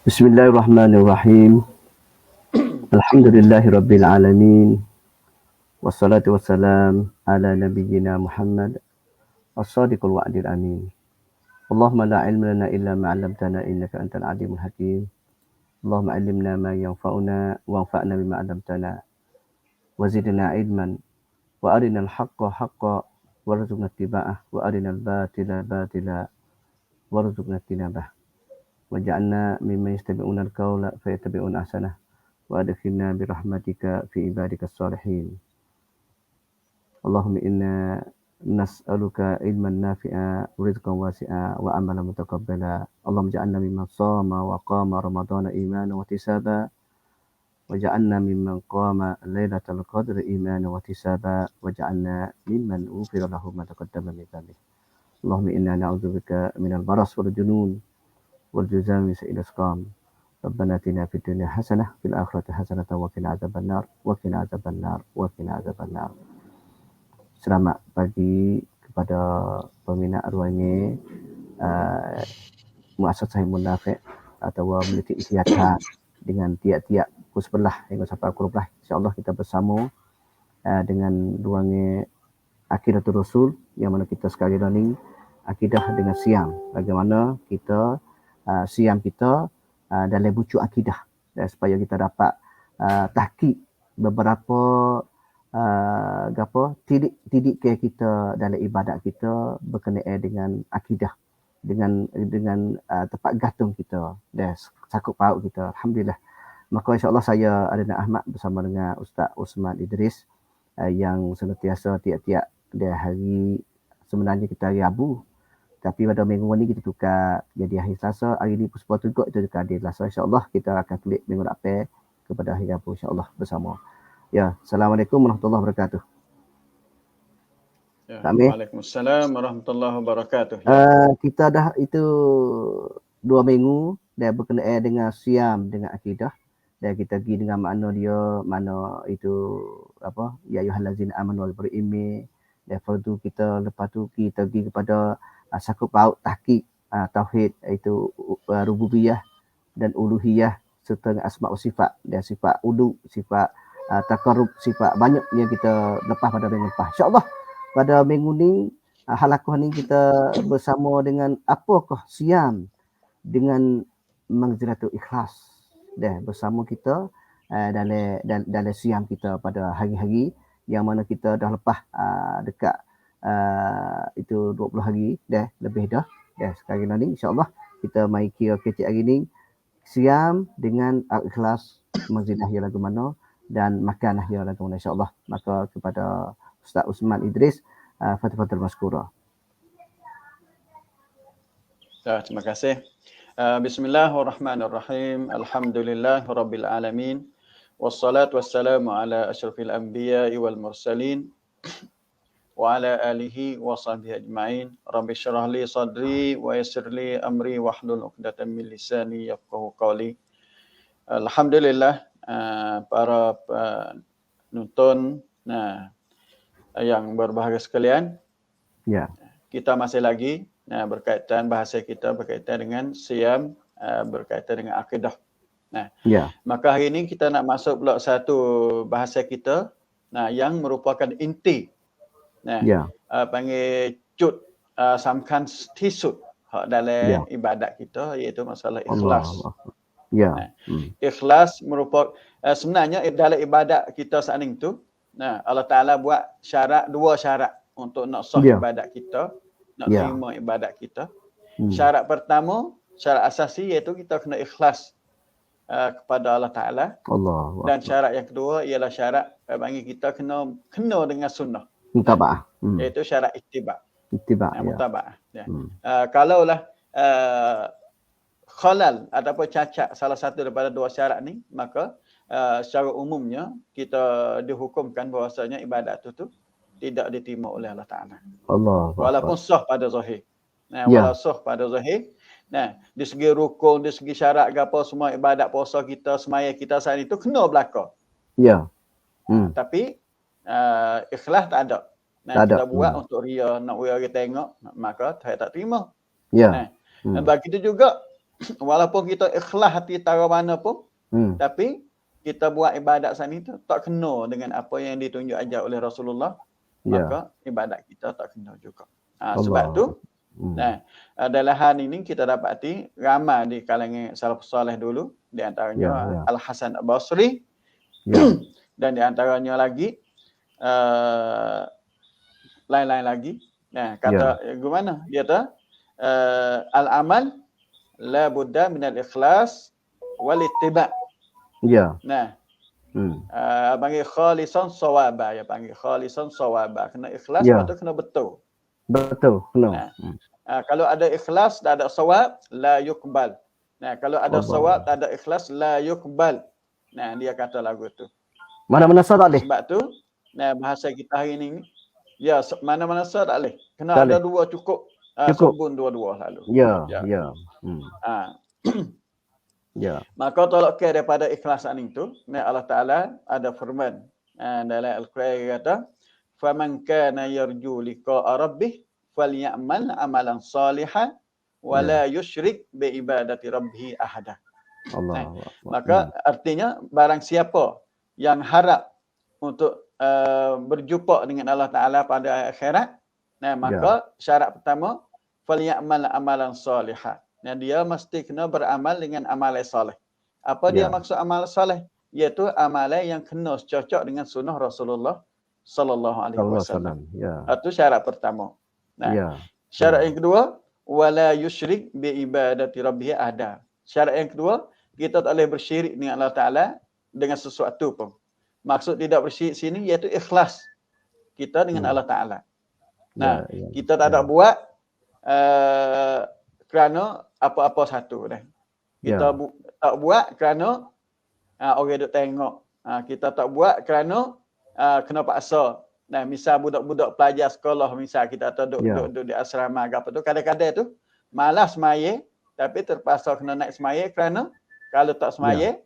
Bismillahirrahmanirrahim. Alhamdulillahirabbil alamin. Wassalatu wassalam ala nabiyyina Muhammad as-sadiqul wa'dil amin. Allahumma la ilma lana illa ma 'allamtana innaka antal alimul hakim. Allahumma 'allimna ma yanfa'una wanfa'na bima 'allamtana wa zidna ilman wa arinal haqqa haqqan warzuqna ittiba'ah wa arinal batila batila warzuqna ijtinabah. Waj'alna mimman yastabi'una al-qawla fayattabi'una ahsanah wa adkhilna birahmatika fi ibadikas salihin. Allahumma inna nas'aluka ilman nafi'a wa rizqan wasi'a wa amalan mutaqabbala. Allahumma ja'alna mimman shama wa qama ramadhana imanan wa ihtisaba waj'alna mimman qama lailatal qadri imanan wa ihtisaba waj'alna mimman ghufira lahu ma taqaddama min dhanbihi. Allahumma inna na'udzubika minal baras wal junun والجزام سئل اسقام. ربنا آتنا في الدنيا حسنة في الآخرة حسنة وقنا عذاب النار وقنا عذاب النار وقنا عذاب النار. Selamat pagi kepada peminat arwahnya Muassasah Ilmun Nafi' atau Meliti Ikhtiar dengan tiap-tiap pukul 11 hingga sampai pukul 12. InsyaAllah kita bersama dengan ruangnya Aqidatul Rasul, yang mana kita sekali ni akidah dengan siam. Bagaimana kita siam kita dalam bucuk akidah, supaya kita dapat tahqiq beberapa tidik kita dalam ibadat kita berkenaan dengan akidah, dengan tempat gantung kita dan sakut paut kita. Alhamdulillah. Maka insya-Allah saya Adnan Ahmad bersama dengan Ustaz Osman Idris yang senantiasa tiap-tiap dia hari, sebenarnya kita hari Rabu, tapi pada minggu ni kita tukar jadi hari Selasa. Hari ni pukul 10 juga kita tukar hari Selasa. InsyaAllah kita akan klik minggu depan kepada hari Rabu insyaAllah bersama. Ya, Assalamualaikum warahmatullahi wabarakatuh. Ya, Waalaikumsalam warahmatullahi wabarakatuh. Kita dah itu 2 minggu dan berkenaan dengan siam dengan akidah, dan kita pergi dengan makna dia, mana itu apa, ya ayyuhallazina amanu wal beriman, dan fardu kita. Lepas tu kita pergi kepada sakut paut tahqiq tauhid, iaitu rububiyah dan uluhiyah serta asma wa sifat, dan sifat ulu, sifat takarrub, sifat banyak yang kita lepas pada minggu lepas. InsyaAllah pada minggu ni halaqah ni kita bersama dengan apakah siam dengan manzilatul ikhlas, dan bersama kita dalam siam kita pada hari-hari yang mana kita dah lepas dekat itu 20 hari dah lebih dah. Sekarang ni insya-Allah kita mai kira kecil hari ni siam dengan ikhlas, manzilah ya lagu mana dan makanlah ya lagu mana insya-Allah. Maka kepada Ustaz Osman Idris, Fatul Maskura. Terima kasih. Bismillahirrahmanirrahim. Alhamdulillahirabbil alamin. Wassalatu wassalamu ala asyrafil anbiya'i wal mursalin wa ala alihi wa sahbihi ajma'in. Rabbi syrah li sadri wa yassir li amri wahlul 'uqdatam min lisani yafqahu qawli. Alhamdulillah, para penonton yang berbahagia sekalian. Ya. Kita masih lagi berkaitan, bahasa kita berkaitan dengan siam, berkaitan dengan akidah. Ya. Maka hari ini kita nak masuk pula satu bahasa kita yang merupakan inti. Ya. Panggil cut samkan tisut dalam ibadat kita, iaitu masalah ikhlas. Allah. Ya. Ikhlas merupakan sebenarnya dalam ibadat kita saat ini tu, Allah Taala buat dua syarat untuk nak sah ibadat kita, nak terima ibadat kita. Syarat pertama, syarat asasi, iaitu kita kena ikhlas kepada Allah Taala. Dan syarat yang kedua ialah syarat bagi kita kena dengan sunnah. Mutaba'ah. Iaitu syarat ittiba'. Ittiba'. Mutaba'ah. Kalaulah khalal ataupun cacat salah satu daripada dua syarat ni, maka secara umumnya kita dihukumkan bahawasanya ibadat tu tidak diterima oleh Allah Ta'ala. Allahu Walaupun akbar. sah pada zahir. Nah, Ya. walau sah pada zahir. Nah, di segi rukun, di segi syarat ke apa, semua ibadat puasa kita, semaya kita saat itu kena belaka. Ya. Tapi ikhlas tak ada. Nah, Tak ada. kita buat untuk ria, nak orang tengok, maka saya tak terima. Ya. Nah, begitu juga walaupun kita ikhlas hati tara mana pun, tapi kita buat ibadat saat itu tak kena dengan apa yang ditunjuk ajar oleh Rasulullah, maka ibadat kita tak kena juga. Sebab tu, dalam hal ini kita dapati ramai di kalangan salafus saleh dulu, di antaranya Al-Hasan Al-Basri, dan di antaranya lagi lain-lain lagi. Nah, kata gimana? Dia kata al-amal la budda min al-ikhlas wal ittiba'. Ya. Nah, panggil khalisan sawaba, ya panggil khalisan sawaba. Kena ikhlas, lepas tu kena betul. Betul, kena. Kalau ada ikhlas, tak ada sawab, la yuqbal. Nah, kalau ada sawab, tak ada ikhlas, la yuqbal. Nah, dia kata lagu tu. Mana-mana sah tak boleh? Sebab tu, nah, bahasa kita hari ni, ya, mana-mana sah tak boleh. Kena ada dua cukup. Sempun dua-dua lalu. Ya. Ya. Maka tolak ke daripada ikhlasan itu, Allah Ta'ala ada firman dalam Al-Quran kata, "Faman kana yarju liqa'a rabbih falyamal amalan salihan wa la yusyrik bi ibadati rabbih ahada." Maka artinya barang siapa yang harap untuk berjumpa dengan Allah Ta'ala pada akhirat, maka syarat pertama, falyamal amalan salihan. Dia mesti kena beramal dengan amalan soleh. Apa dia maksud amal soleh? Iaitu amalan yang kena cocok dengan sunnah Rasulullah sallallahu alaihi wasallam. Itu syarat pertama. Syarat yang kedua, wala yusyrik bi ibadati rabbih ahada. Syarat yang kedua, kita tak boleh bersyirik dengan Allah Taala dengan sesuatu pun. Maksud tidak bersyirik sini iaitu ikhlas kita dengan Allah Taala. Kita tak ada buat kerana apa-apa satu dah. Kita tak buat kerana orang duk tengok. Kita tak buat kerana kena paksa. Nah, misal budak-budak pelajar sekolah, misal kita duduk di asrama apa tu, kadang-kadang tu malas semaya tapi terpaksa kena naik semaya kerana kalau tak semaya,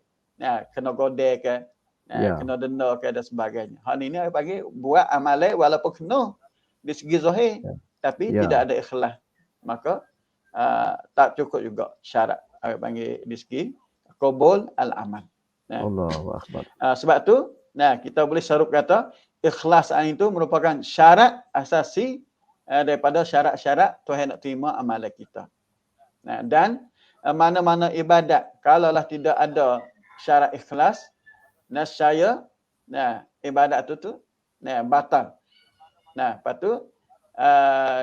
kena godeh ke, kena denda ke dan sebagainya. Hal ini saya panggil buat amalan walaupun kena di segi zahir tapi tidak ada ikhlas. Maka tak cukup juga syarat panggil di segi qabul al-amal. Allahu akbar. Sebab tu kita boleh syarat kata ikhlas itu merupakan syarat asasi daripada syarat-syarat Tuhan nak terima amalan kita. Dan mana-mana ibadat kalaulah tidak ada syarat ikhlas, nescaya ibadat itu batal. Lepas tu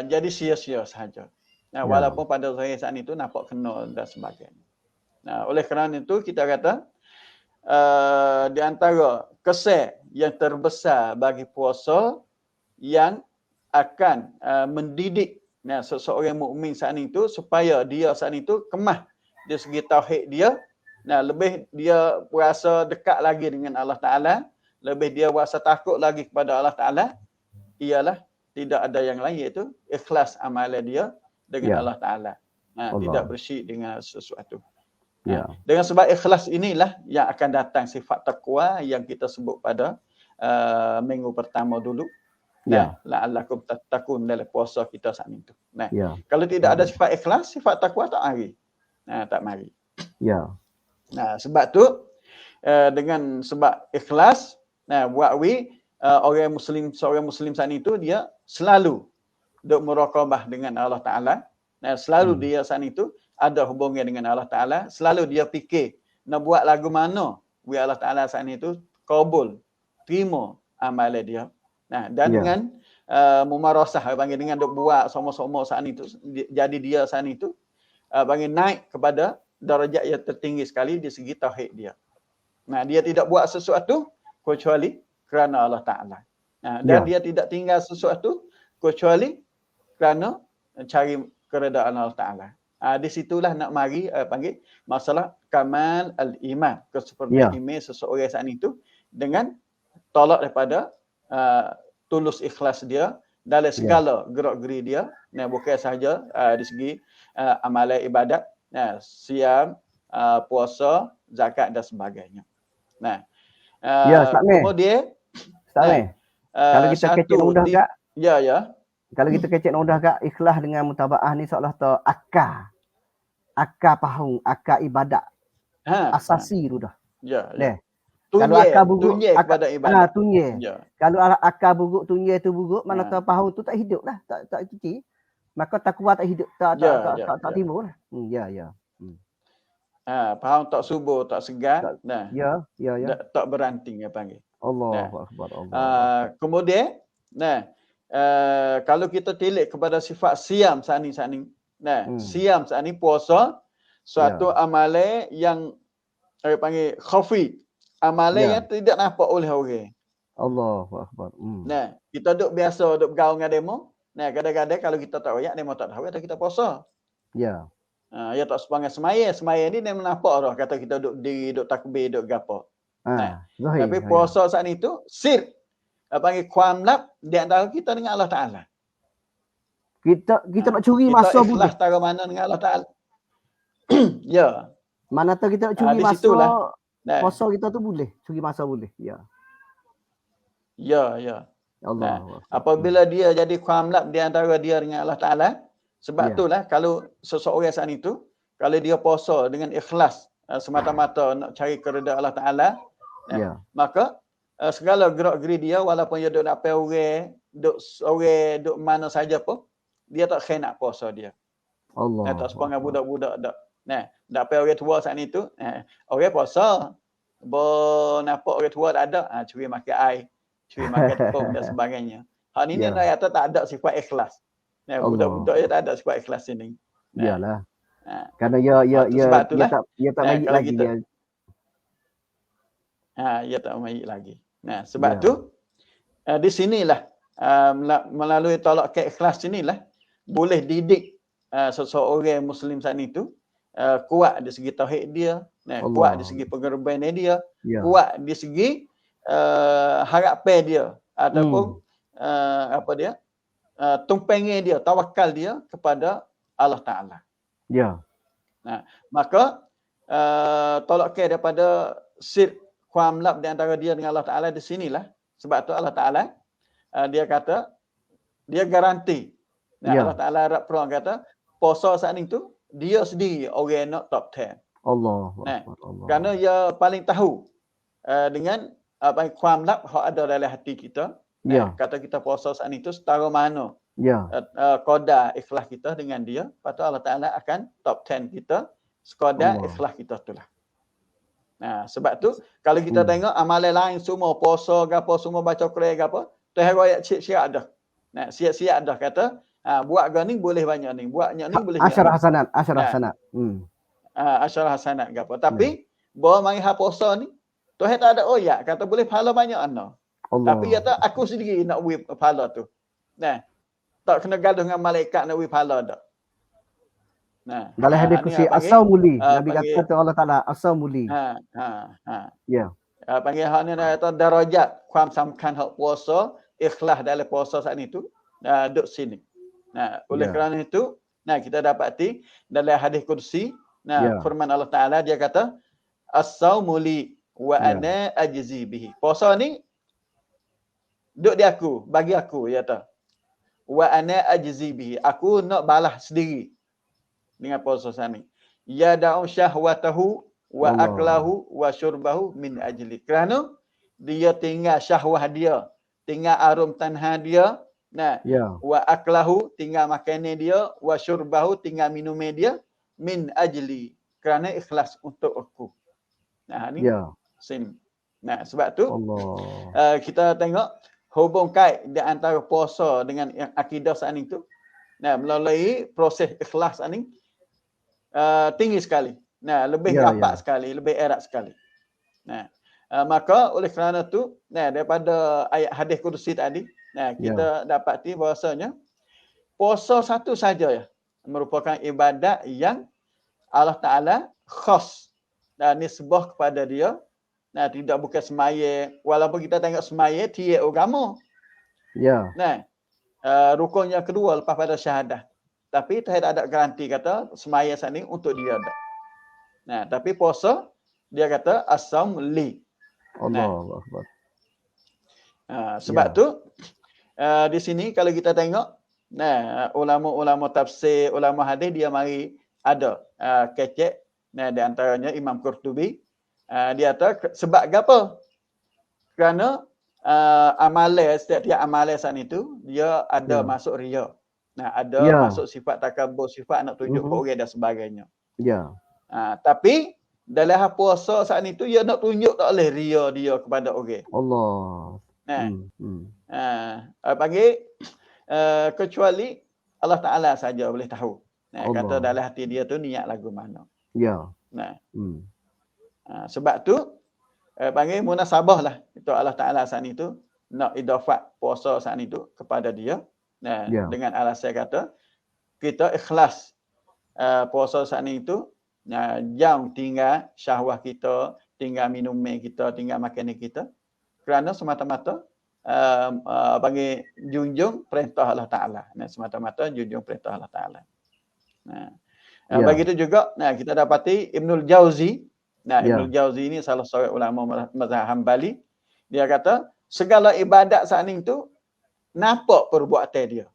jadi sia-sia sahaja. Walaupun pada zahir saat itu nampak kena dan sebagainya. Oleh kerana itu kita kata di antara kesan yang terbesar bagi puasa yang akan mendidik seseorang mukmin saat itu supaya dia saat itu kemah dari segi tauhid dia, lebih dia berasa dekat lagi dengan Allah Taala, lebih dia berasa takut lagi kepada Allah Taala, ialah tidak ada yang lain iaitu ikhlas amalan dia dengan Allah Ta'ala. Tidak bersyirik dengan sesuatu. Dengan sebab ikhlas inilah yang akan datang sifat taqwa yang kita sebut pada minggu pertama dulu. La'allakum tattaqun dalam puasa kita saat itu. Kalau tidak ada sifat ikhlas, sifat taqwa tak mari. Tak mari. Sebab tu dengan sebab ikhlas, seorang Muslim saat itu dia selalu duk muraqabah dengan Allah Ta'ala. Selalu dia saat itu ada hubungan dengan Allah Ta'ala. Selalu dia fikir nak buat lagu mana biar Allah Ta'ala saat itu qabul, terima amalan dia. Dan dengan mumarasah, panggil dengan duk buat sama-sama saat itu, jadi dia saat itu panggil naik kepada darjat yang tertinggi sekali di segi tauhid dia. Dia tidak buat sesuatu kecuali kerana Allah Ta'ala. Dan dia tidak tinggal sesuatu kecuali kerana cari keredaan Allah Ta'ala. Di situlah nak mari panggil masalah kamal al-iman, kesempurnaan iman seseorang saat itu dengan tolak daripada tulus ikhlas dia dalam segala gerak-geri dia. Nah, bukan sahaja di segi amalan ibadat, siam, puasa, zakat dan sebagainya. Nah, kemudian kalau kita kecil mudah Kak. Ya. Kalau kita kecil mudah Kak, ikhlas dengan mutabaah ni seolah tu akar pahung, akar ibadat. Asasi tu dah. Ya. Kalau akar buruk kepada ibadat. Kalau akar buruk tunyai tu buruk, mana tahu pahung tu tak hidup lah, tak cuci. Maka takwa tak hidup, tak timbul lah. Ya. Pahung tak subur, tak segar. Ya. Tak beranting dia panggil. Allahu akbar. Allah. Kemudian, kalau kita tilik kepada sifat siam saat ni. Siam saat ni puasa suatu amalan yang panggil khafi. Amalan yang tidak nampak oleh orang. Allahu akbar. Kita duduk biasa duduk bergaul dengan demo. Kadang-kadang kalau kita tak royak, demo tak tahu, kita puasa. Ya. Ya tak sepanjang semaya ni demo nampak dah kata kita duduk diri, duduk takbir, duduk gapo. Tapi puasa saat itu sir. Panggil kuamlap di antara kita dengan Allah Ta'ala. Kita nak curi masa boleh. Kita ikhlas tara mana dengan Allah Ta'ala. Ya. Mana tahu kita nak curi masa. Puasa kita tu boleh. Curi masa boleh. Ya. Allah. Apabila dia jadi kuamlap di antara dia dengan Allah Ta'ala. Sebab itulah kalau seseorang saat itu, kalau dia puasa dengan ikhlas semata-mata nak cari keredaan Allah Ta'ala, maka segala gerak-geri dia walaupun dia duduk nak orang, duduk mana saja pun, dia tak kena nak puasa dia. Allah. Tak sepanggang budak-budak dak. Dak apa orang tua saat itu, orang puasa. Nampak orang tua tak ada, curi makan air, curi makan tepung dan sebagainya. Hal ini tak ada sifat ikhlas. Budak-budak dia tak ada sifat ikhlas ini. Iyalah. Kerana dia tak baik lagi dia. Ia tak baik lagi. Sebab tu di sinilah melalui tolak ke ikhlas inilah boleh didik seseorang Muslim saat itu kuat di segi tauhid dia, kuat di segi pengorbanan dia, kuat di segi harapan dia ataupun tumpengan dia, tawakal dia kepada Allah Ta'ala. Maka tolak ke daripada sir kuamlap di antara dia dengan Allah Ta'ala di sinilah. Sebab tu Allah Ta'ala dia kata, dia garanti. Allah Ta'ala Arab Perang kata, puasa saat itu, dia sendiri orang nak top 10. Allah. Kerana dia paling tahu dengan kuamlap yang ada dalam hati kita. Kata kita puasa saat itu, setara mana qadar ikhlas kita dengan dia. Lepas tu Allah Ta'ala akan top 10 kita, sekadar ikhlas kita itulah. Sebab tu kalau kita tengok amalan lain semua puasa gapo semua baca Quran gapo, Tuhan royak siap-siap dah. Siap-siap dah kata, buat gani boleh banyak ni, buatnya ni boleh asyarah hasanat. Asyarah hasanat gapo. Tapi bawa mari ha puasa ni, Tuhan tak ada royak kata boleh pahala banyak ana. Tapi kata aku sendiri nak beri pahala tu. Tak kena gaduh dengan malaikat nak beri pahala dak. Dalam hadis kursi as-saumuli, Nabi kata Allah Taala as-saumuli. Panggil hak ni kata darajat kuam samkan hak puasa, ikhlas dalam puasa saat itu, duduk sini. Oleh kerana itu, kita dapati dalam hadis kursi, firman Allah Taala dia kata as-saumuli wa ana ajzi bihi. Puasa ni duduk di aku, bagi aku ya ta. Wa ana ajzi bihi. Aku nak balas sendiri dengan puasa ni. Ya da'u syahwatahu wa aklahu wa syurbahu min ajli. Kerana dia tinggal syahwah dia, tinggal arum tanha dia, wa aklahu tinggal makanan dia, wa syurbahu tinggal minumnya dia min ajli. Kerana ikhlas untuk aku. Ni sini. Sebab tu kita tengok hubung kait di antara puasa dengan akidah saat itu. Melalui proses ikhlas ni tinggi sekali. Lebih rapat sekali, lebih erat sekali. Maka oleh kerana tu, daripada ayat hadis kursi tadi, kita dapati bahasanya puasa satu saja ya. merupakan ibadat yang Allah Ta'ala khas dan nisbah kepada dia. Nah, tidak bukan semaya. Walaupun kita tengok semaya, tiap agama. Ya. Nah, rukun yang kedua lepas pada syahadah. Tapi tidak ada garanti kata semaya saat ni untuk dia ada. Nah, tapi puasa, dia kata as-saum li. Nah, Allahu Akbar. sebab Ya. tu, di sini kalau kita tengok, nah, ulama-ulama tafsir, ulama hadis dia mari ada kecek, nah, di antaranya Imam Qurtubi, dia kata sebab apa? Kerana amalan, setiap amalan saat itu dia ada Ya. masuk riya. Nah, ada Ya. masuk sifat takabur, sifat nak tunjuk ke orang dan sebagainya. Ya. Tapi dalam puasa saat itu dia nak tunjuk tak boleh riya dia kepada orang. Allah. Nah, panggil kecuali Allah Ta'ala saja boleh tahu. Nah, kata Allah. dalam hati dia tu niat lagu mana. Ya. Nah, sebab tu panggil munasabah lah. Itu Allah Ta'ala saat itu nak idafat puasa saat itu kepada dia. Nah, Ya. dengan alasan kata kita ikhlas puasa saat itu, jauh tinggal syahwat kita, tinggal minum kita, tinggal makanan kita. Kerana semata-mata bagi junjung perintah Allah Ta'ala. Nah, semata-mata junjung perintah Allah Ta'ala. Nah, begitu juga, kita dapati Ibnul Jauzi. Nah, Ibnul Jauzi ini salah seorang ulama mazhab Hambali. Dia kata, segala ibadat saat itu, nampak perbuatan dia.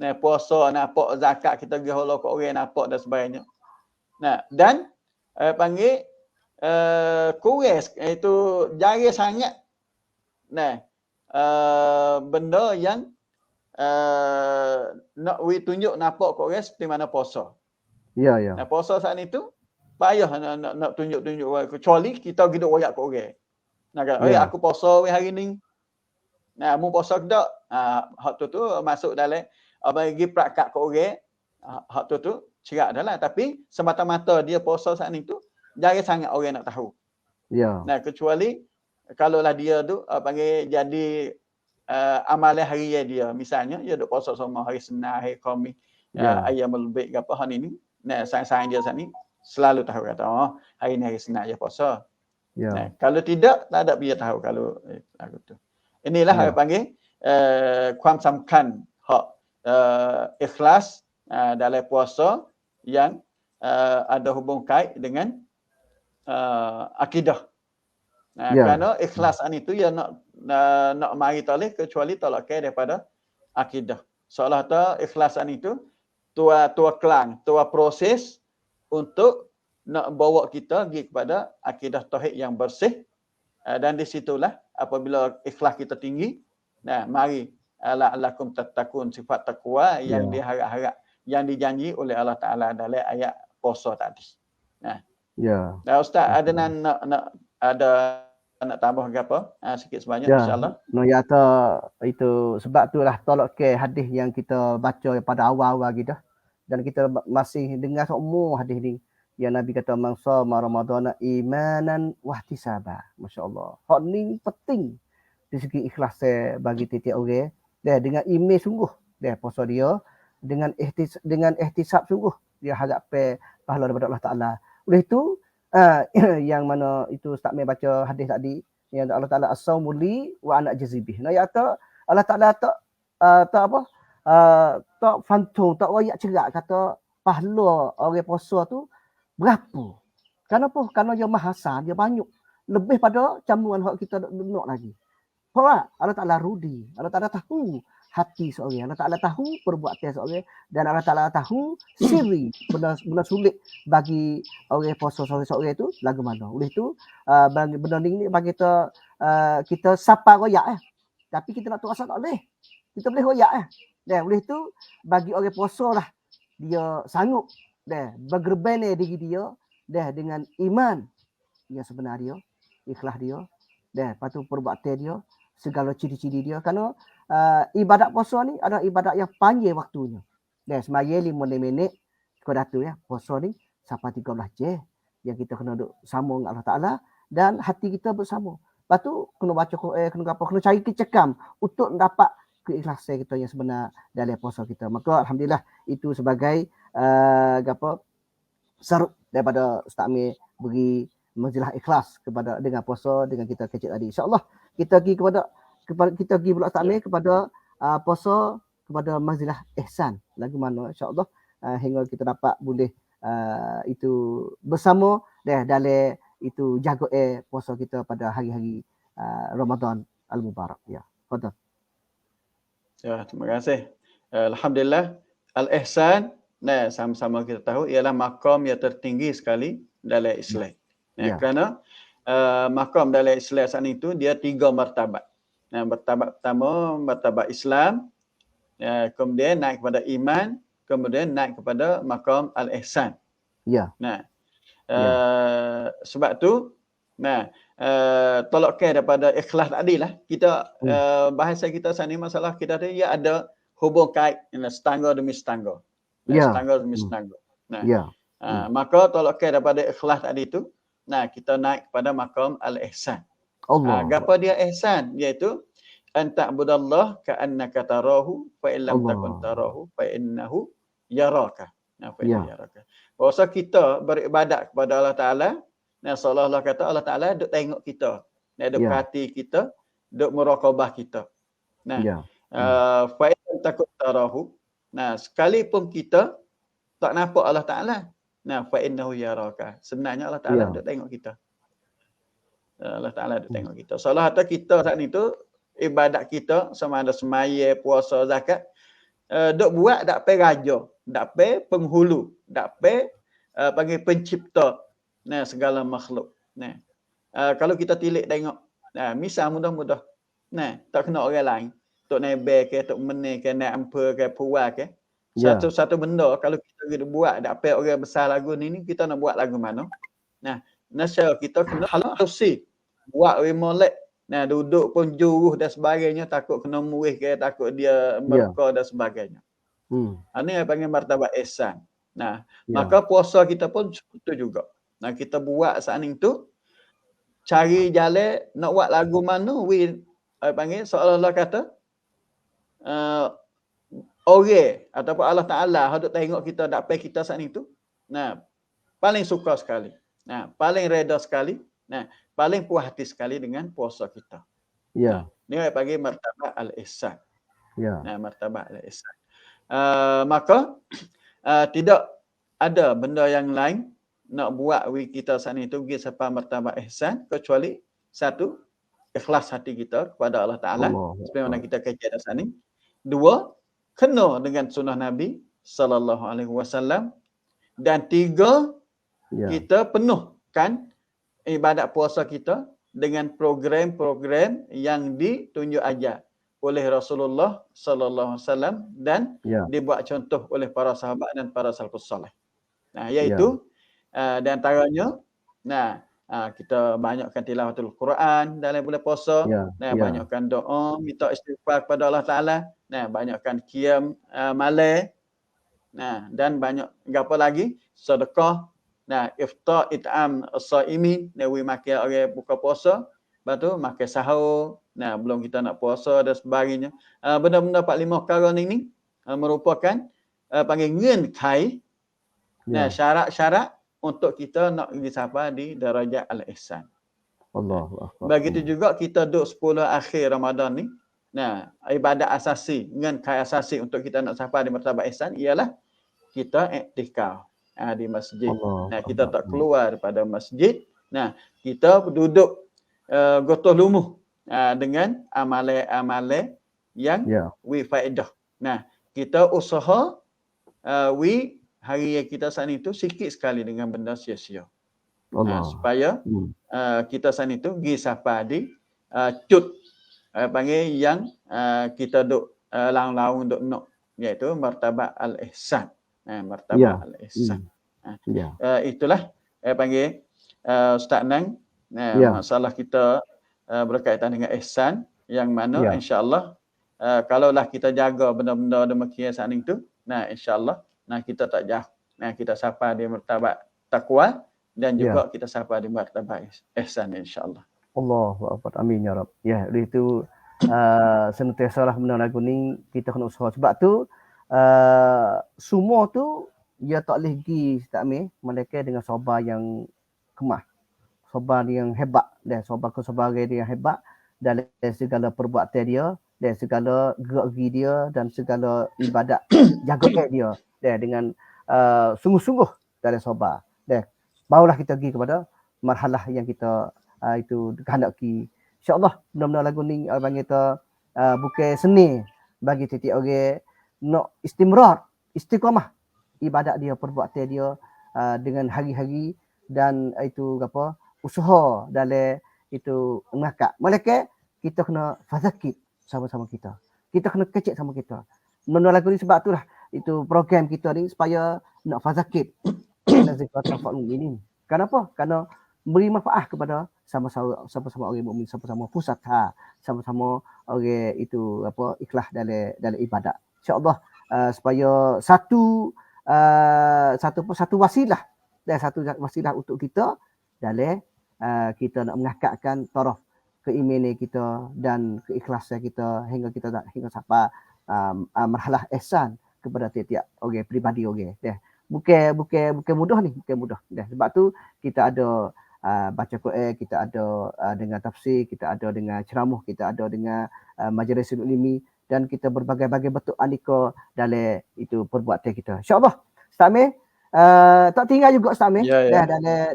Nah, puasa, nampak zakat, kita pergi holok ke orang, nampak dan sebagainya. Nah, dan panggil kurang, itu jarang sangat. Nah, benda yang nak tunjuk nampak kat orang seperti mana puasa. Ya, ya. Nah, puasa saat itu payah nak tunjuk orang, kecuali kita hidup royak kat orang. Nah, kata, aku puasa hari ni. Nah, mu puasa ke tak? Hak tu masuk dalam bagi prakak kat orang. Hak tu cerak dah lah. Tapi semata-mata dia puasa saat itu, jarang sangat orang nak tahu. Ya. Nah, kecuali kalaulah dia tu panggil jadi amalan harian dia. Misalnya dia duk puasa semua hari Senin, hari Khamis, Ayyamul Bid apa hari ni. Nah, sayang dia saat ni selalu tahu kata, hari ni hari Senin dia puasa. Nah, kalau tidak, tak ada dia tahu kalau aku tu. Inilah saya panggilความสำคัญhak ikhlas dalam puasa yang ada hubung kait dengan akidah. Kerana ikhlasan itu ya nak mari toleh kecuali tolak daripada akidah. Seolah tak ikhlasan itu tua kelang, tua proses untuk nak bawa kita pergi kepada akidah tauhid yang bersih. Dan di situlah apabila ikhlas kita tinggi, mari la'allakum tattaqun, sifat takwa yang diharap-harap, yang dijanji oleh Allah Ta'ala dalam ayat puasa tadi. Ustaz ada nak tambah ke apa? Sikit sebanyak insya-Allah. No yata itu sebab itulah tolak ke hadis yang kita baca pada awal-awal gitu. Dan kita masih dengar semua hadis ni. Yang Nabi kata man shoma ramadhana imanan wa ihtisaba. Masya-Allah. Hak ni penting di segi ikhlas bagi tiap orang. Dia dengan iman sungguh dia puasa dia dengan ihtisab sungguh dia harap pahala daripada Allah Taala. Oleh itu yang mana itu Ustaz Mai baca hadis tadi yang Allah Taala as-saumu li wa ana jazibih. Nah ya tak Allah Taala tak fantung tak wayak cerak kata pahala orang puasa tu berapa. Kenapa? Kerana dia mahasan, dia banyak lebih pada camuan hak kita nak lagi. Sebab Allah Taala rudi, Allah Taala tahu hati seorang, Allah Taala tahu perbuatan seorang dan Allah Taala tahu siri benda sulit bagi orang puasa seorang itu lagu mana. Oleh itu bagi benda ni bagi kita sapa royak tapi kita nak tu rasa tak boleh. Kita boleh royak Dan oleh itu bagi orang puasa lah dia sanggup bergerban diri dia dengan iman yang sebenar dia, ikhlas dia patu perbuatan dia, segala ciri-ciri dia kerana ibadat puasa ni adalah ibadat yang panjang waktunya. Semaya 5 minit kau datu puasa ni sampai 13 jam yang kita kena duk sambung Allah Taala dan hati kita bersama. Lepas tu kena baca kena cari kecekam untuk dapat keikhlasan kita yang sebenar dalam puasa kita. Maka alhamdulillah itu sebagai apa sarut daripada Ustaz Amir beri majalah ikhlas kepada dengan puasa dengan kita kecil tadi. InsyaAllah kita pergi kepada kita pergi pula Ustaz Amir kepada puasa kepada majalah ihsan. Lagu mana insya-Allah hingga kita dapat boleh itu bersama dalam itu jaga puasa kita pada hari-hari Ramadan Al-Mubarak. Ya, fadal. Ya, terima kasih. Alhamdulillah, al-ihsan, nah sama-sama kita tahu ialah makam yang tertinggi sekali dalam Islam. Ya. Kerana makam dalam Islam saat itu dia 3 martabat. Nah, martabat pertama martabat Islam, kemudian naik kepada iman, kemudian naik kepada makam al-ihsan. Ya. Nah, sebab tu tolak care daripada ikhlas tadi lah. Kita bahasa kita saat ni masalah kita tadi ia ada hubung kait setangga demi setangga. Setangga demi setangga. Nah, maka tolak care daripada ikhlas tadi tu, nah kita naik kepada makam al-ihsan. Apa dia ihsan? Iaitu an ta'budallah ka'annaka tarahu fa in lam takun tarahu fa innahu yaraka. Nah, fa innahu yaraka. Bahasa kita beribadat kepada Allah Taala, nah seolah-olah kata Allah Taala duk tengok kita, duk perhati kita, duk muraqabah kita. Nah, fa in lam takun tarahu. Nah, sekalipun kita tak nampak Allah Taala, nah fa innahu yaraka. Sebenarnya Allah Taala duk tengok kita. Allah Taala duk tengok kita. Seolah kata kita saat ni tu ibadat kita sama ada semaya, puasa, zakat, duk buat dak pe raja, dak pe penghulu, dak pe panggil pencipta segala makhluk. Kalau kita tilik tengok, misal mudah-mudah, tak kena orang lain, tok nebe ke, tok mene ke, naik ampa ke, puas ke, satu benda kalau kita buat dak pe orang besar lagu ni kita nak buat lagu mana? Nasya kita kena halusi buat remolek. Duduk pun juruh dan sebagainya, takut kena muih ke, takut dia merka dan sebagainya. Ini yang panggil martabat ihsan. Maka puasa kita pun itu juga. Kita buat saat itu, cari jalan nak buat lagu mana, panggil seolah-olah kata orang ataupun Allah Ta'ala hendak tengok kita, dapat kita saat itu, paling suka sekali. Paling reda sekali. Paling puas hati sekali dengan puasa kita. Ya. Ini yang panggil martabat al-ihsan. Ya. Martabat al-ihsan. Maka tidak ada benda yang lain nak buat kita saat itu pergi sampai martabat ihsan kecuali satu, ikhlas hati kita kepada Allah Ta'ala seperti mana kita kaji saat ini. Dua, kena dengan sunnah Nabi sallallahu alaihi wasallam. Dan tiga, kita penuhkan ibadat puasa kita dengan program-program yang ditunjuk ajar oleh Rasulullah sallallahu alaihi wasallam dan dibuat contoh oleh para sahabat dan para salafus saleh. Iaitu di antaranya kita banyakkan tilawatul Quran dalam bulan puasa, banyakkan doa, minta istighfar kepada Allah Taala, banyakkan qiyam malam, dan banyak apa lagi? Sedekah, iftar it'am as-saimin, we makan orang buka puasa, lepas tu makan sahur, belum kita nak puasa dan sebagainya. Benda-benda 4-5 perkara ini merupakan panggil ngenkai, syarat-syarat untuk kita nak disapa di darajat al-ihsan. Allahu akbar. Begitu juga kita duduk 10 akhir Ramadan ni, ibadat asasi, ngenkai asasi untuk kita nak sapa di martabat ihsan ialah kita iktikaf di masjid. Kita tak keluar daripada masjid. Kita duduk gotoh lumuh dengan amalan-amalan yang faedah. Kita usaha hari kita saat itu sikit sekali dengan benda sia-sia. Supaya kita saat itu pergi sapa di cut panggil yang kita duk laung-laung duk nak, iaitu martabat al-ihsan. Martabat al-ihsan. Itulah panggil Ustaz Nang, masalah kita berkaitan dengan ihsan yang mana insya-Allah kalaulah kita jaga benda-benda demikian saat itu, insya-Allah kita tak jauh. Kita sapa di martabat takwa dan juga kita sapa di martabat ihsan insya-Allah. Allahu akbar. Amin ya Rabb. Ya, itu senantiasa lah benda lagu ni kita kena usaha. Sebab tu semua tu dia tak boleh pergi Ustaz Amir, mereka dengan sabar yang kemah, sabar yang hebat, dan sabar kesabaran dia yang hebat dalam segala perbuatan dia, dan segala gerak-geri dia, dan segala ibadat jaga dia, dan dengan sungguh-sungguh dalam sabar. Dan barulah kita pergi kepada marhalah yang kita itu kehendaki. InsyaAllah benar-benar lagu ni orang kita bukan seni bagi titik orang nak istimrar, istiqamah ibadat dia, perbuatan dia dengan hari-hari, dan itu apa usaha dalam itu mengakak. Malaikat kita kena fazakit sama-sama kita. Kita kena kecek sama kita. Menurut lagu ni sebab itulah itu program kita ni supaya nak fazakit dan zikrat fa'ul ini. Kenapa? Kerana beri manfaat kepada sama-sama orang mukmin, sama-sama pusat sama-sama orang itu apa ikhlas dalam ibadat. Insya-Allah supaya satu wasilah, dan satu wasilah untuk kita dalam kita nak mengakakkan taraf keimanan kita dan keikhlasan kita hingga sampai marhalah ihsan kepada tiap-tiap orang pribadi orang. Bukan mudah ni, bukan mudah. Sebab tu kita ada baca Quran, kita ada dengan tafsir, kita ada dengan ceramah, kita ada dengan majlis ilmi, dan kita berbagai-bagai bentuk aneka dalam itu perbuatan kita. InsyaAllah Ustaz Amir tak tinggal juga Ustaz Amir.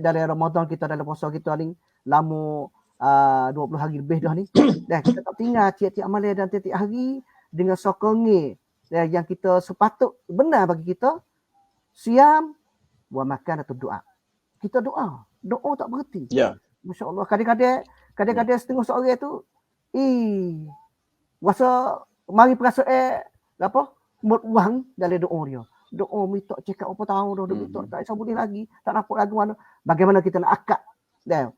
Dalam Ramadan kita, dalam puasa kita ni lama 20 hari lebih dah ni. Dan kita tak tinggal tiap-tiap malam dan tiap-tiap hari dengan sokongi yang kita sepatut benar bagi kita, siam wa makan atau doa. Kita doa tak berhenti. Masya-Allah, kadang-kadang setengah seorang tu rasa mari perasaan apa uang dalam doa dia. Doa minta check up apa tahun dah, minta tak bisa boleh lagi, tak nampak lagu mana. Bagaimana kita nak akad dan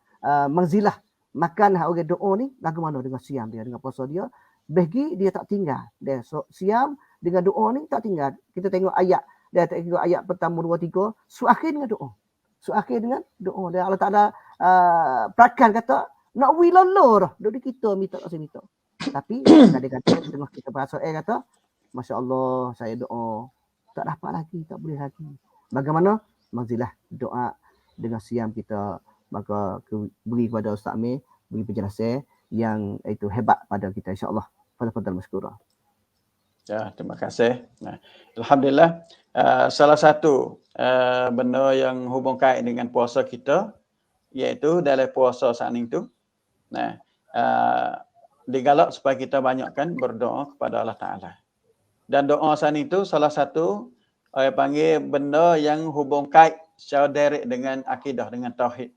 manzilah makan orang doa ni lagu mana dengan siam dia, dengan puasa dia, bagi dia tak tinggal. Dan siam dengan doa ni tak tinggal. Kita tengok ayat, dia tengok ayat pertama 2 3, akhir dengan doa. Akhir dengan doa. Dan Allah Taala perakan kata nak wilolo dah. Duduk kita minta tak minta. Tapi kadang-kadang tengok kita bahasa kata, masya-Allah saya doa tak dapat lagi, tak boleh lagi. Bagaimana manzilah doa dengan siam kita, maka beri kepada Ustaz Amir, beri penjelasan yang itu hebat pada kita, insya-Allah. Fadhal maskura. Ya, terima kasih. Nah, alhamdulillah salah satu benda yang hubung kait dengan puasa kita, iaitu dalam puasa saat itu, digalak supaya kita banyakkan berdoa kepada Allah Ta'ala. Dan doa saat itu salah satu panggil benda yang hubung kait secara direct dengan akidah, dengan tauhid.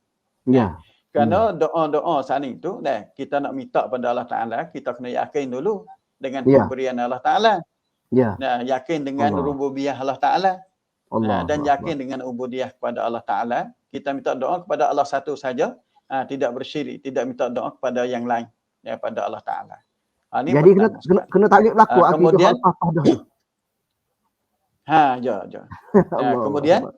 Ya. Kerana doa-doa saat itu, kita nak minta pada Allah Ta'ala, kita kena yakin dulu dengan pemberian Allah Ta'ala. Ya. Yakin dengan rububiyah Allah Ta'ala. Dan yakin dengan ubudiyah kepada Allah Ta'ala. Kita minta doa kepada Allah satu saja, tidak bersyirik, tidak minta doa kepada yang lain daripada Allah Ta'ala. Jadi kena tarik berlaku kemudian akidah. Kemudian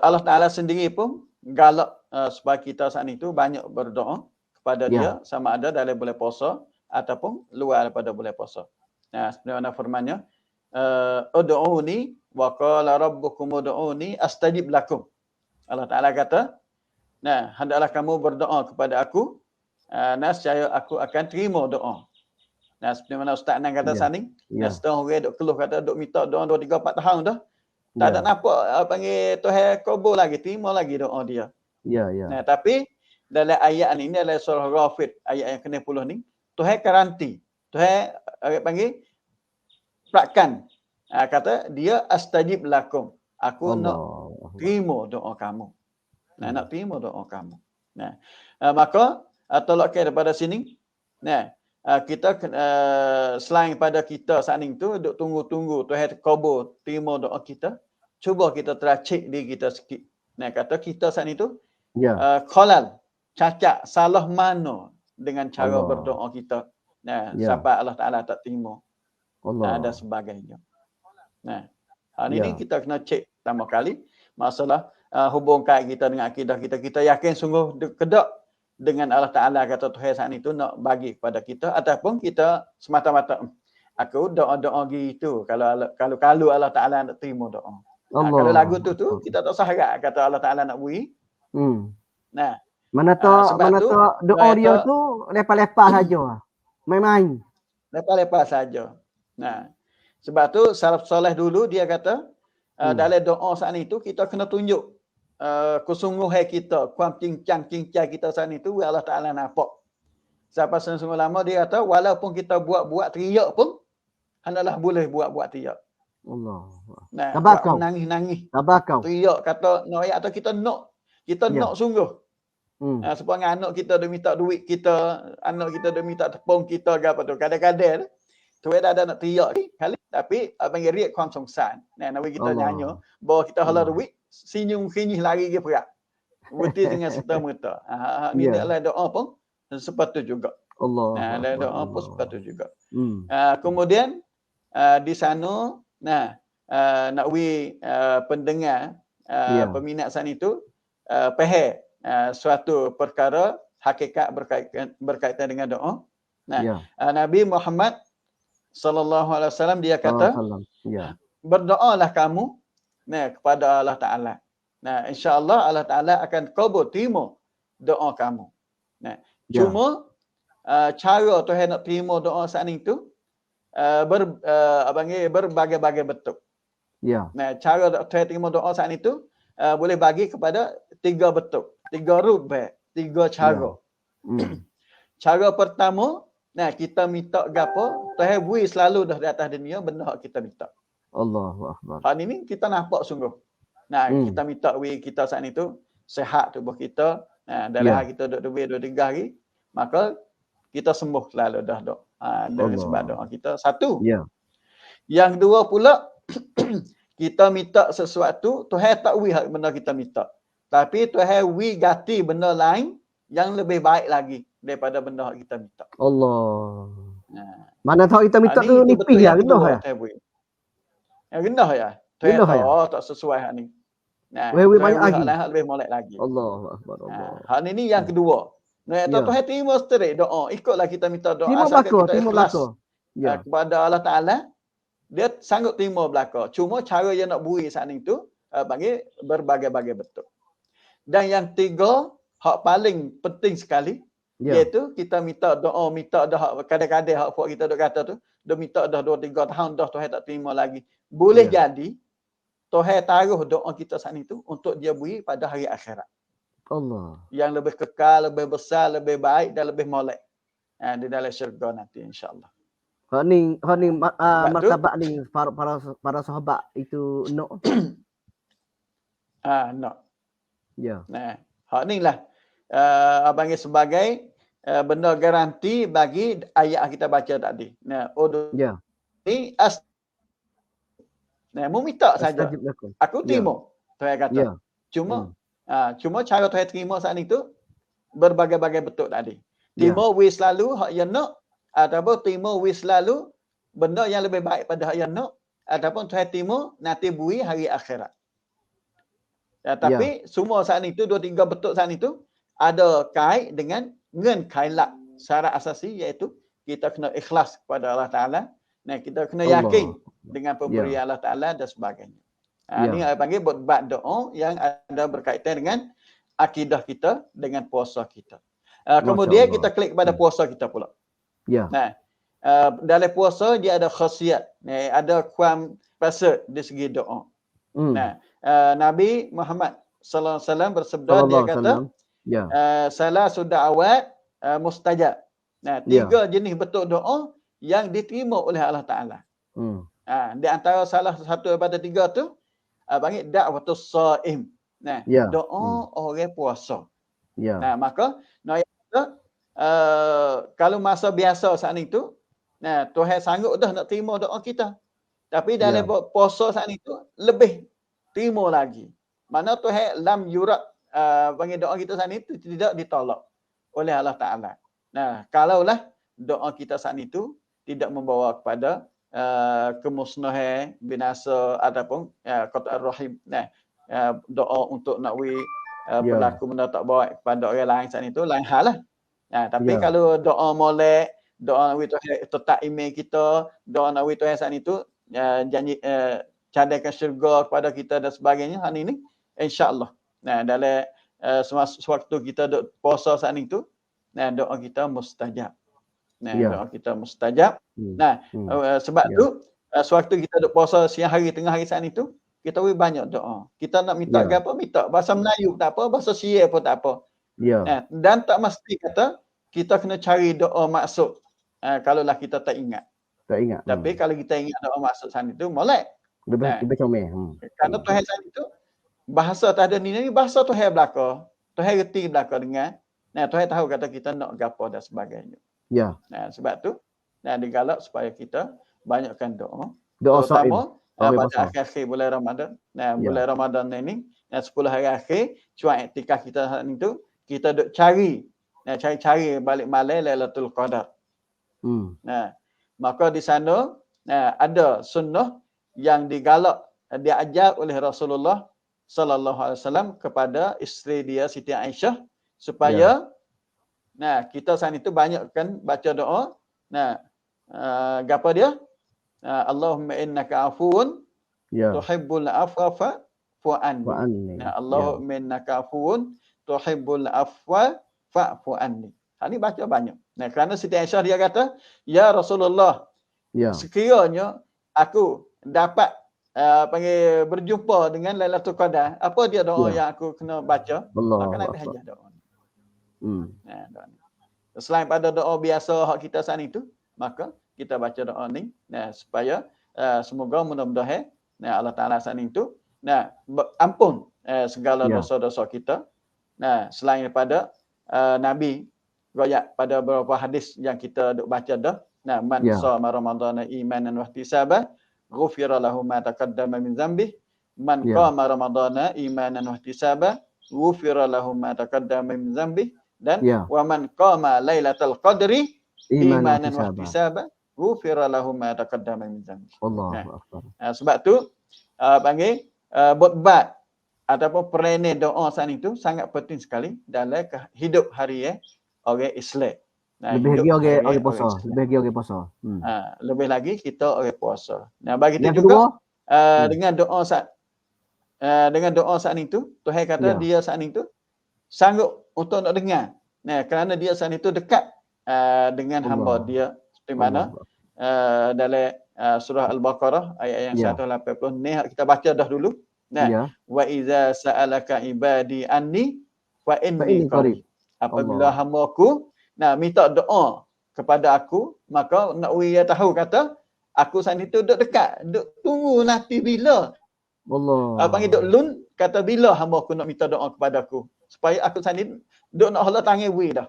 Allah Ta'ala sendiri pun galak supaya kita saat itu banyak berdoa kepada dia, sama ada dalam bulan puasa ataupun luar daripada bulan puasa. Sebenarnya firman-Nya, ud'uni wa qala rabbukum ud'uni astajib lakum. Allah Ta'ala kata, hendaklah kamu berdoa kepada aku, nescaya aku akan terima doa. Seperti mana Ustaz Nan kata saning, setengah orang duk keluh kata duk minta doa 2 3 4 tahun dah. Tak ada nampak panggil Tuhan kabul lagi, terima lagi doa dia. Tapi dalam ayat ni, dalam surah Ghafir ayat yang ke-60 ni, Tuhan garanti. Tuhan panggil perakan. Kata dia astajib lakum. Aku nak terima doa kamu. Nak terima doa kamu. Maka tolak daripada sini. Kita selain pada kita saat itu duk tunggu-tunggu Tuhan kabul terima doa kita. Cuba kita teracik diri kita sikit. Kata kita saat itu khalal, cacat, salah mana dengan cara berdoa kita. Sampai Allah Ta'ala tak terima. Dan sebagainya. Ini kita kena cek pertama kali masalah hubung kait kita dengan akidah kita. Kita yakin sungguh kedak dengan Allah Ta'ala kata Tuhan saat itu nak bagi kepada kita, ataupun kita semata-mata aku doa-doa gitu kalau Allah Ta'ala nak terima doa. Nah, kalau lagu tu Allah. kita tak sah agak kata Allah Taala nak bui. Nah, Mana sebab tu doa dia kata tu lepas-lepas saja. Main-main. lepas-lepas saja. Nah, sebab tu salaf soleh dulu dia kata dalam doa saat itu kita kena tunjuk kesungguhan kita, kuam cincang kita saat itu Allah Taala nampak. Siapa sungguh lama dia kata walaupun kita buat teriak pun hendaklah boleh buat teriak. Allah. Nah, buat Tabakau. menangis-nangis. Tabakau. Teriak kata noyak atau kita nak sungguh. Supaya anak kita dia minta duit kita, anak kita dia minta tepung kita ke apa tu. Kadang-kadang tu ada nak teriak ni kali tapi panggil riak kuam songsan. Nah, nawi kita nyanyi bahawa kita hala duit senyum khinyih lari ke perak. Berhenti dengan serta-merta. Ni adalah doa pun sepatut juga. Allah. Nah, doa pun sepatut juga. Kemudian di sana nak pendengar peminat sana itu faham suatu perkara hakikat berkaitan dengan doa. Nah, Nabi Muhammad sallallahu alaihi wasallam dia kata berdoalah kamu kepada Allah Taala. Nah, insya-Allah Allah Taala akan kabul terima doa kamu. Nah, cuma cara Tuhan nak terima doa saat itu berbagai-bagai bentuk. Nah, cara Tuhan terima doa saat itu boleh bagi kepada 3 bentuk, 3 rupa, 3 cara. Cara pertama, kita minta gapo, Tuhan beri selalu dah di atas dunia benda hak kita minta. Allahu akbar. Hal ini kita nampak sungguh. Nah, kita minta kita saat itu sehat tubuh kita. Dalam hari kita duduk 2-3 hari, maka kita sembuh selalu dah dok. Dengan sebab doa kita. Satu. Yang kedua pula kita minta sesuatu, Tuhan tak wi benda kita minta. Tapi Tuhan wi ganti benda lain yang lebih baik lagi daripada benda yang kita minta. Allah. Mana tahu kita minta tu nipis ya, gendah ya. Gendah ya. Tuhan tahu tak sesuai hak ni. Nah, banyak lagi. Lebih molek lagi. Allahu akbar. Allah. Hak ni yang kedua. Tuhan terima straight doa. Ikutlah kita minta doa asalkan kita ikhlas kepada Allah Taala. Dia sanggup terima belaka. Cuma cara yang nak beri saat itu bagi berbagai-bagai bentuk. Dan yang tiga, hak paling penting sekali, iaitu kita minta doa, minta dah kadang-kadang hak kita dok kata tu, dah minta dah 2-3 tahun dah Tuhan tak terima lagi. Boleh jadi Tuhan taruh doa kita saat itu untuk dia beri pada hari akhirat. Allah. Yang lebih kekal, lebih besar, lebih baik dan lebih molek. Di dalam syurga nanti insya-Allah. Hak ni martabat ni para sahabat itu nak. Nak. Nah, hak ni lah abang sebagai benda garanti bagi ayat kita baca tadi. Nah, ni mu minta saja. Aku terima. Tuhan kata. Cuma cara Tuhan terima saat itu berbagai-bagai bentuk tadi. Terima wis selalu hak yang nak ataupun terima wis selalu benda yang lebih baik pada hak yang nak ataupun Tuhan terima nanti beri hari akhirat. Tapi semua saat itu 2-3 bentuk saat itu ada kait dengan kailat syarat asasi iaitu kita kena ikhlas kepada Allah Taala. Nah, kita kena yakin dengan pemberian Allah Taala dan sebagainya. Ini saya panggil buat doa yang ada berkaitan dengan akidah kita dengan puasa kita. Kemudian kita klik pada puasa kita pula. Nah, dalam puasa dia ada khasiat, ada kuam pasal di segi doa. Nah, Nabi Muhammad sallallahu alaihi wasallam bersabda, dia kata salah sudah awat mustajab. Nah, 3 jenis bentuk doa yang diterima oleh Allah Taala. Di antara salah satu daripada 3 tu panggil da'watus shaim. Nah, doa orang puasa. Nah, maka kalau masa biasa saat itu, nah, Tuhan sanggup dah nak terima doa kita. Tapi dalam puasa saat itu lebih terima lagi. Mana Tuhan lam yurat panggil doa kita saat itu tidak ditolak oleh Allah Taala. Nah, kalaulah doa kita saat itu tidak membawa kepada kemusnahan, binasa ataupun qat'ar rahim. Nah, doa untuk nak berlaku benda tak baik kepada orang lain saat itu lain hal lah. Tapi kalau doa molek, doa Tuhan tetap iman kita, doa Tuhan saat itu janji cadangkan syurga kepada kita dan sebagainya. Hari ini insya-Allah. Nah, dalam sewaktu kita duk puasa saat itu, nah doa kita mustajab. Nah, doa kita mustajab. Nah, sebab tu sewaktu kita duk puasa siang hari tengah hari saat itu, kita boleh banyak doa. Kita nak minta apa, minta bahasa Melayu tak apa, bahasa Sia pun tak apa. Nah, dan tak mesti kata kita kena cari doa maksud. Kalaulah kita tak ingat. Tapi kalau kita ingat doa maksud saat itu, molek. Lebih comel. Kerana Tuhan saat itu bahasa tak ada ni bahasa Tuhan belaka. Tuhan reti belaka dengan. Nah, Tuhan tahu kata kita nak gapo dan sebagainya. Ya. Nah, sebab tu digalak supaya kita banyakkan doa. Doa terutama pada akhir bulan Ramadan. Nah, bulan Ramadan ini 10 hari akhir cuaca iktikaf kita saat itu kita duk cari balik malam Lailatul Qadar. Nah, maka di sana ada sunnah yang digalak diajar oleh Rasulullah sallallahu alaihi wasallam kepada isteri dia Siti Aisyah supaya kita saat itu banyakkan baca doa. Nah, gapo dia? Allahumma innaka afuwun tuhibbul afwa fa'fu anni. Nah, Allahumma innaka afuwun tuhibbul afwa fa'fu anni. Ini baca banyak. Nah, kerana Siti Aisyah dia kata, ya Rasulullah, sekiranya aku dapat berjumpa dengan Lailatul Qadar, apa dia doa yang aku kena baca? Maka Nabi ajar doa. Nah, doa ni. Selain pada doa biasa hak kita saat itu, maka kita baca doa ni supaya semoga mudah-mudahan Allah Taala saat itu ampun segala dosa-dosa kita. Nah, selain daripada Nabi royak pada beberapa hadis yang kita duk baca dah. Nah, man shoma ramadhana imanan wa ihtisaban ghufira lahu ma taqaddama min dhanbi. Man qama ramadhana imanan wa ihtisaban ghufira lahu ma taqaddama min dhanbi. Dan wa man qama lailatul qadri imanan wa ihtisaban ghufira lahu ma taqaddama min dhanbi. Allahu akbar. Sebab tu panggil botbat ataupun perangai doa saat itu sangat penting sekali dalam hidup harian orang Islam. Nah, lebih lagi orang puasa. Lebih lagi kita orang puasa. Nah, bagi kita juga dengan doa saat itu, Tuhan kata dia saat itu sanggup untuk nak dengar. Nah, kerana dia saat itu dekat dengan hamba dia. Seperti mana dalam surah Al-Baqarah ayat yang 180 ni kita baca dah dulu. Nah, wa iza sa'alaka ibadi anni fa inni qarib. Apabila hamba-Ku minta doa kepada aku, maka nak dia tahu kata aku saat itu duduk dekat, duduk tunggu nanti bila. Allah. Panggil duduk lun kata bila hamba-Ku nak minta doa kepada aku supaya aku saat ini duduk nak Allah tangan we dah.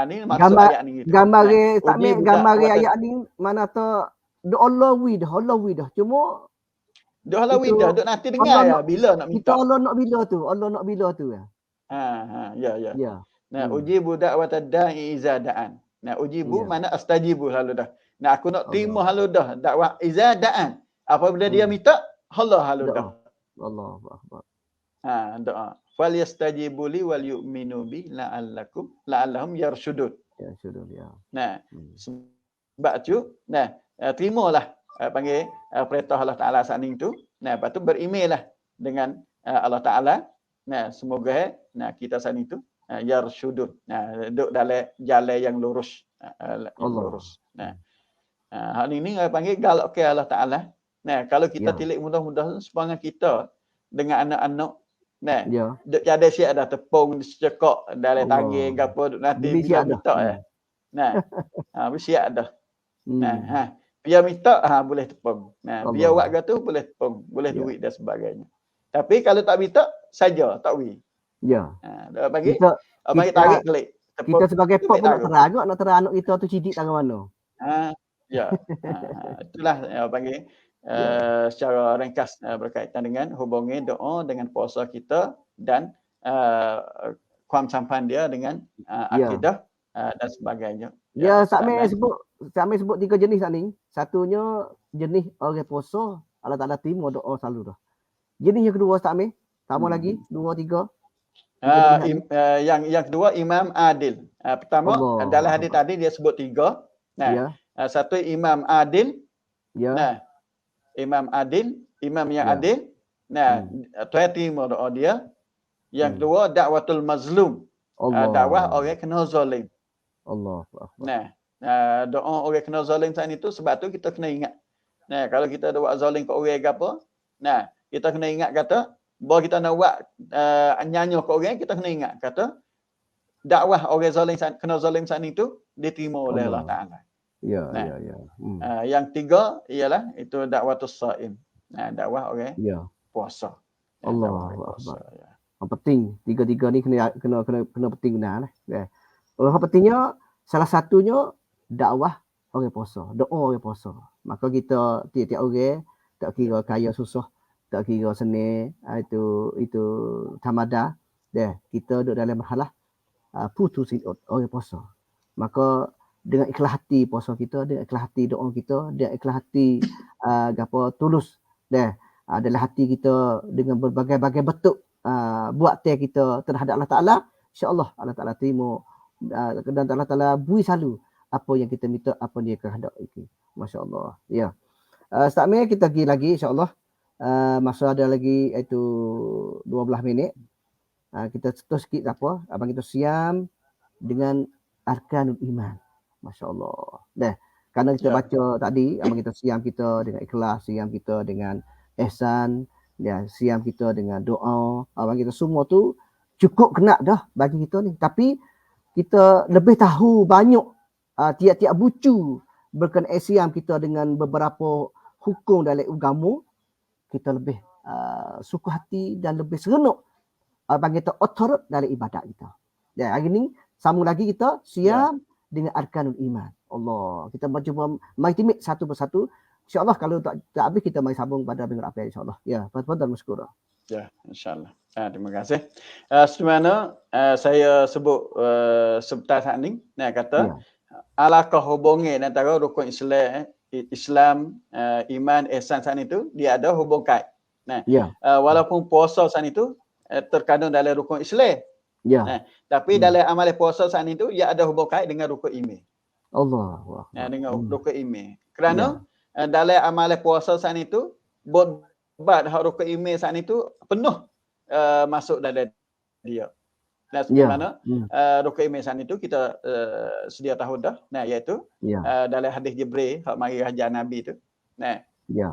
Ni maksud ayat ni. Gambar ayat ni mana tu doa Allah we dah. Cuma doa Allah we dah, duduk nanti dengar ya bila nak minta. Kita Allah nak bila tu ya. Ya. Nah, ujibu da'watad da'i iza da'an. Nah, ujibu mana astajibu lalu dah. Nah, aku nak terima halu dah dakwah iza da'an. Apabila dia minta, Allah halu dah. Allahu akbar. Doa. Fal yastajibu li wal yu'minu bi la'allahum yarshudun. Yarshudun ya. Nah, sebab tu, terimalah panggil perintah Allah Taala saat itu. Nah, lepas tu berimail lah dengan Allah Taala. Nah, semoga kita saat itu yarshudun. Duduk dalam jalan yang lurus. Lurus. Hal ini panggil galak ke Allah Taala. Nah, kalau kita tilik mudah-mudahan semangat kita dengan anak-anak duk jadi siap dah tepung secekok dalam tangan gapo duk nanti bila minta siap dah. Biar minta boleh tepung. Biar buat gato boleh tepung, boleh duit dan sebagainya. Tapi kalau tak minta saja tak wi. Bagi tarik klik. Kita sebagai pop nak terang anak kita tu cidik tangan mana. Itulah panggil secara ringkas berkaitan dengan hubungi doa dengan puasa kita dan kuam sampan dia dengan akidah dan sebagainya. Sakme sebut 3 jenis ni. Satunya jenis orang puasa Allah Taala terima doa selalu dah. Jenis yang kedua Sakme, tambah lagi 2 3. Yang kedua imam adil. Pertama dalam hadis tadi dia sebut 3. Satu imam adil. Imam adil imam yang Ya. adil. Nah, Tuhan terima doa dia. Yang kedua, dakwatul mazlum. Dakwah Allah. orang kena zalim. Allahu akbar. Nah, doa orang kena zalim saat itu sebab tu kita kena ingat. Nah, kalau kita ada buat zalim ke orang ke apa, nah, kita kena ingat kata bahawa kita nak buat nyanyi ke orang, kita kena ingat kata dakwah orang zalim kena zalim saat itu diterima oleh Allah Taala. Ya, Nah, ya, ya. yang tiga ialah itu dakwatus shaim. Nah, dakwah orang Ya. puasa. Allahu Puasa, akbar. ya. Yang penting tiga-tiga ni kena penting benar lah. Ya. Yang pentingnya salah satunya dakwah orang puasa, doa orang puasa. Maka kita tiap-tiap orang tak kira kaya susah, tak kira seni, itu tamada, deh kita duduk dalam marhalah putusin orang puasa. Maka dengan ikhlas hati puasa kita, dengan ikhlas hati doa kita, dengan ikhlas hati tulus deh dalam hati kita dengan berbagai-bagai bentuk buat teh kita terhadap Allah Taala, insya-Allah Allah Taala terima dan Allah Taala beri selalu apa yang kita minta, apa yang dia kehendak itu. Masya-Allah. Ya. Ustaz Amir, kita pergi lagi insya-Allah. Masa ada lagi iaitu 12 minit. Kita terus sikit apa? Abang kita siam dengan arkanul iman. Masya-Allah. Dah. Karena kita baca tadi, abang kita siam kita dengan ikhlas, siam kita dengan ihsan, ya, siam kita dengan doa. Abang kita semua tu cukup kena dah bagi kita ni. Tapi kita lebih tahu banyak tiap-tiap bucu berkenaan siam kita dengan beberapa hukum dalam agama, kita lebih suka hati dan lebih seronok bagi kita otor dalam ibadat kita. Ya, hari ni sambung lagi kita siam dengan arkanul iman. Allah, kita cuba mari timik satu persatu. InsyaAllah kalau tak habis kita mari sambung pada minggu depan insyaAllah. Ya, tuan-tuan masyukur. Ya, insyaAllah. Terima kasih. Sebenarnya saya sebut sebentar saat ni, kata alakah hubungan antara rukun Islam, iman, ihsan saat itu, dia ada hubung kait. Nah, walaupun puasa saat itu terkandung dalam rukun Islam. Nah, tapi dalam amal puasa saat itu ia ada hubung kait dengan rukun iman. Allah. Dengan rukun iman. Kerana dalam amal puasa saat itu buat rukun iman saat itu penuh masuk dalam dia. Nah, sebagaimana rukun iman saat itu kita sedia tahu dah. Nah, iaitu dalam hadis Jibril hak mari hajar Nabi tu. Nah,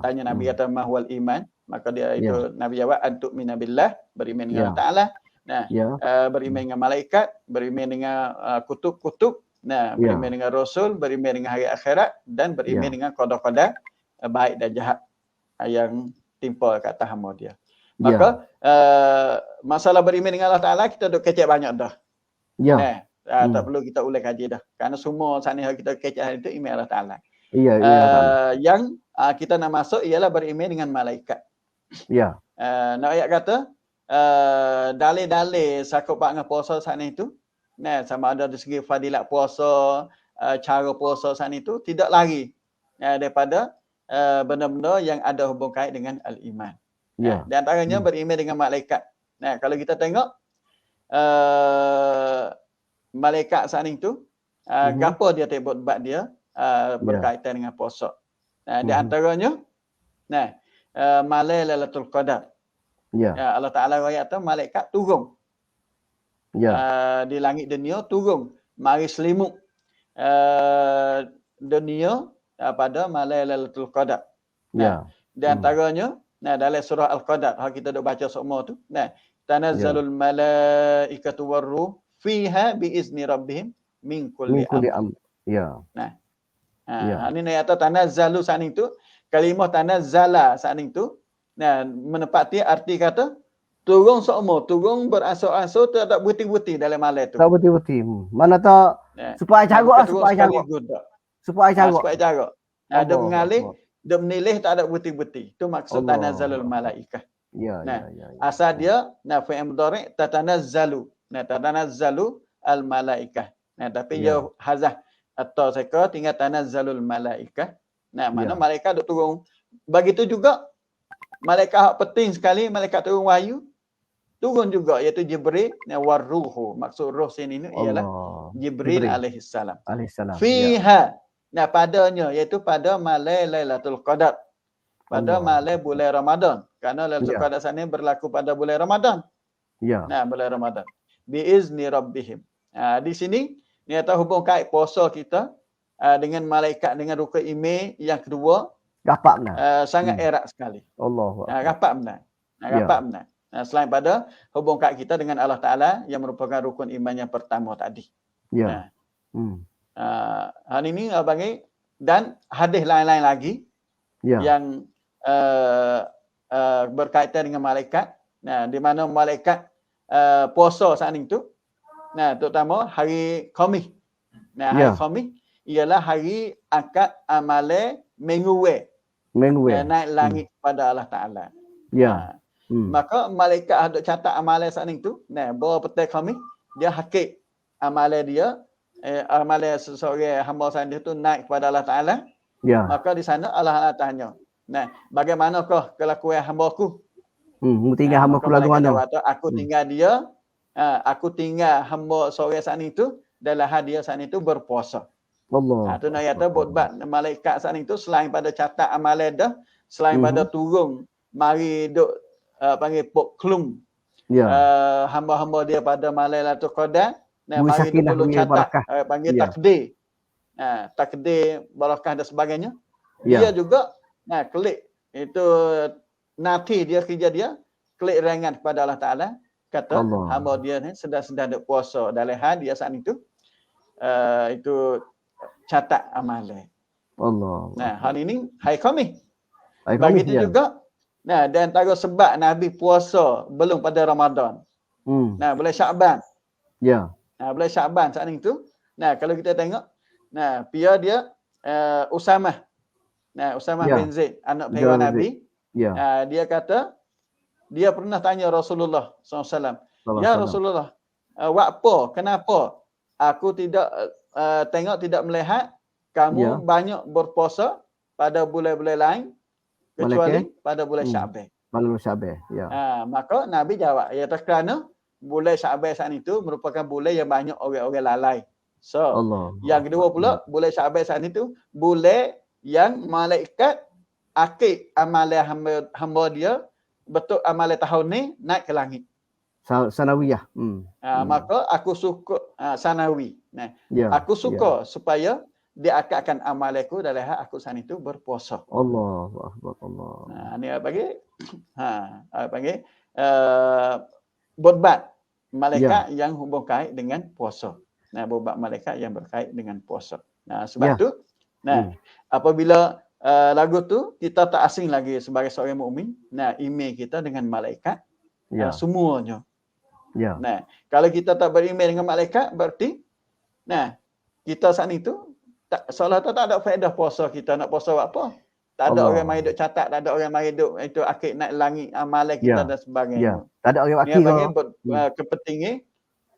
tanya Nabi kata mahwal iman, maka dia itu Nabi jawab antu'mina billah, beriman dengan Allah Taala. Nah, beriman dengan malaikat, beriman dengan kutub-kutub, nah, beriman dengan rasul, beriman dengan hari akhirat dan beriman dengan qada-qadar baik dan jahat yang timpa kat atas hamba dia. Maka masalah beriman dengan Allah Taala kita dah kecek banyak dah. Tak perlu kita ulang kaji dah. Kerana semua saat ni kita kecek itu iman Allah Taala. Yang kita nak masuk ialah beriman dengan malaikat. Nak ayat kata dalil-dalil sakut pak dengan puasa saat ni itu, nah, sama ada dari segi fadilat puasa, cara puasa saat itu tidak lari daripada benda-benda yang ada hubung kait dengan al-iman. Di antaranya beriman dengan malaikat. Nah, kalau kita tengok malaikat saat itu gapo dia buat dia berkaitan dengan puasa. Nah, di antaranya malam Lailatul Qadar. Allah Taala ayat malaikat turun. Di langit dunia turun mari selimut dunia pada malam Lailatul Qadar. Di antaranya dalam surah Al-Qadar kita dah baca semua tu. Tanazzalul malaikatu warruh fiha biizni rabbihim min kulli amr. Ini ayat tanazzalu saat itu kalimah tanazzala saat itu menepati arti kata turun semua, turun berasal-asal tak berhenti-berhenti dalam malam tu. Tak berhenti-berhenti. Mana tak supaya carut supaya carut. Ada mengalih, dia menilih tak ada berhenti-berhenti. Itu maksud tanazzalul malaikah. Asal dia fi'il mudhari' tatanazzalu. Tatanazzalu al malaikah. Tapi dia hazah atau seka tinggal tanazzalul malaikah. Mana malaikat duk turun. Begitu juga malaikat penting sekali, malaikat turun wahyu turun juga iaitu Jibril warruhu. Maksud roh sini ni ialah Jibril alaihi salam. Fiha padanya iaitu pada malam Lailatul Qadar. pada Allah. malam bulan Ramadan. Kerana Lailatul Ya. Qadar sana berlaku pada bulan Ramadan. Ya. Nah, bulan Ramadan. Biizni rabbihim. Di sini ni kata hubung kait puasa kita dengan malaikat dengan rukun iman yang kedua Gapak benar. sangat erat sekali. Allahu Akbar. Rapat benar. Ya. Rapat benar. Selain pada hubung kait kita dengan Allah Ta'ala yang merupakan rukun iman yang pertama tadi. Ya. Hari ini bagi dan hadis lain-lain lagi Ya. yang berkaitan dengan malaikat. Di mana malaikat puasa saat itu, terutama hari Khamis. Hari Khamis ialah hari akad amale minggu naik langit pada Allah Ta'ala. Ya. Maka malaikat ada catat amalan saat itu. Bawa petang Khamis, dia hakik amalan dia, amalan seseorang hamba saat itu naik kepada Allah Ta'ala. Ya. Maka di sana Allah tanya, bagaimanakah kelakuan hamba-Ku? Tinggal hamba ku lagu mana? Aku tinggal dia, aku tinggal hamba seorang saat itu, dalam dia saat itu berpuasa. Allah. Itu nak kata buat malaikat saat itu selain pada catat amalan dah, selain pada turun mari duk panggil poklum. Ya. Hamba-hamba dia pada malam Lailatul Qadar, mari sakinah, tolong catat panggil Ya. takdir. Takdir, barakah dan sebagainya. Ya. Dia juga klik itu nanti dia kerja dia klik ringan kepada Allah Ta'ala, kata Allah. hamba dia ni sedang duk puasa dalam hal dia saat itu catat amalan. Allah. Hari ini hari Khamis. Hari Khamis, Begitu ya. juga dan antara sebab Nabi puasa belum pada Ramadan. Bulan Syaban. Ya. Bulan Syaban saat itu. Kalau kita tengok, pia dia Usamah. Usamah Ya. bin Zaid, anak perempuan bin Nabi. Ya. Dia kata, dia pernah tanya Rasulullah SAW. Ya Rasulullah, apa? Kenapa aku tidak tengok, tidak melihat kamu banyak berpuasa pada bulan-bulan lain kecuali pada bulan Syaban. Bulan Syaban, ya. Maka Nabi jawab, ya kerana bulan Syaban saat itu merupakan bulan yang banyak orang-orang lalai. So, Allah. yang kedua pula, bulan Syaban saat itu bulan yang malaikat akid amalan hamba dia, betul amalan tahun ni naik ke langit. Sanawiyah. Maka aku suka sanawi. Aku suka supaya dia akadkan amalanku dalam hal aku saat itu berpuasa. Allahu Akbar. Allah. Ini bagi berbat malaikat yang hubung kait dengan puasa. Berbat malaikat yang berkait dengan puasa. Sebab tu, apabila lagu tu kita tak asing lagi sebagai seorang mukmin, iman kita dengan malaikat semuanya. Ya. Kalau kita tak beriman dengan malaikat, berarti kita saat itu seolah tak ada faedah puasa kita. Nak puasa buat apa? Tak ada orang mari duk catat, tak ada orang mari duk itu akid naik langit amalan kita dan sebagainya. Tak ada orang kira. Kepentingan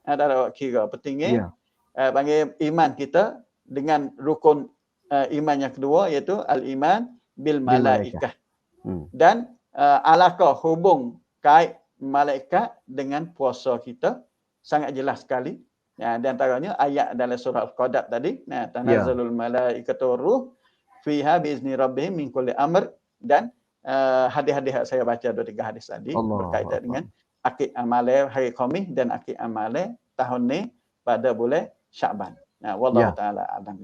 tak ada orang kira. Pentingnya panggil iman kita dengan rukun iman yang kedua, iaitu al-iman bil malaikah. Dan alakah hubung kait malaikat dengan puasa kita sangat jelas sekali. Di antaranya ayat dalam surah Al-Qadar tadi, tanazzalul malaikatu ruh fiha biizni rabbihim min kulli amr, dan hadis-hadis yang saya baca 2-3 hadis tadi berkaitan dengan akid amalan hari Khamis dan akid amalan tahun ni pada bulan Syaban. Wallahu taala alam.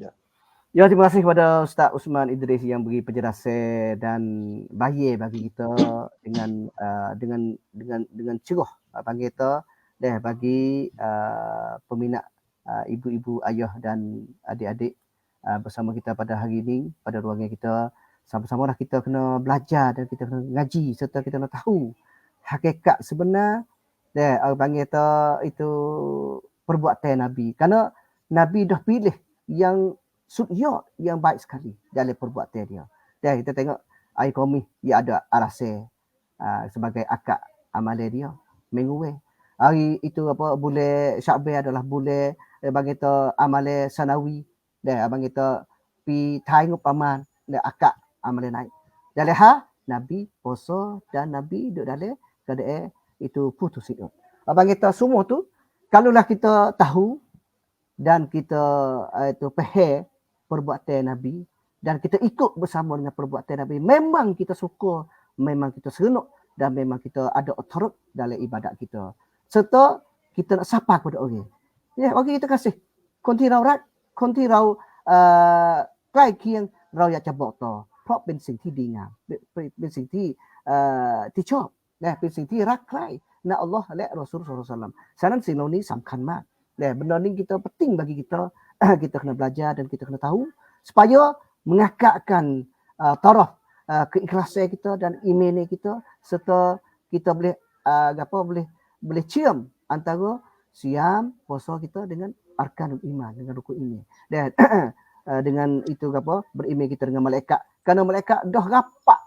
Ya, terima kasih kepada Ustaz Usman Idris yang beri penjelasan dan bahaya bagi kita dengan cerah panggil kita bagi peminat ibu-ibu, ayah dan adik-adik bersama kita pada hari ini, pada ruangan kita. Sama-sama kita kena belajar dan kita kena ngaji serta kita kena tahu hakikat sebenar panggil kita itu perbuatan Nabi. Kerana Nabi dah pilih yang sudia, yang baik sekali dalam perbuatan dia. Dan kita tengok air Khamis dia ada arasai sebagai akad amalan dia minggu. Hari itu bulan Syaban adalah bulan bagi kita amalan sanawi. Dan abang kita pi tengok paman dan akad amalan naik. Dalam hal Nabi puasa dan Nabi duduk dalam keadaan itu putus hidup. Abang kita semua tu kalaulah kita tahu dan kita itu faham perbuatan Nabi, dan kita ikut bersama dengan perbuatan Nabi. Memang kita suka, memang kita seronok dan memang kita ada otorot dalam ibadat kita. Serta kita nak sapa kepada orang. Ya, orang kita kasih. Konti rau rat, konti rau ใกล้เคียงเราอยากจะบอกต่อเพราะเป็นสิ่งที่ดีงามเป็นสิ่งที่ชอบนะเป็นสิ่งที่รักใคร่ในอัลลอฮ์และรอซูลศ็อลลัลลอฮุอะลัยฮิวะซัลลัมฉะนั้นสิ่งเหล่านี้สำคัญมากนะbenda ni kita penting bagi kita kita kena belajar dan kita kena tahu supaya mengakakkan taraf keikhlasan kita dan iman kita serta kita boleh cium antara siam puasa kita dengan arkanul iman dengan rukun iman dan dengan itu beriman kita dengan malaikat kerana malaikat dah rapat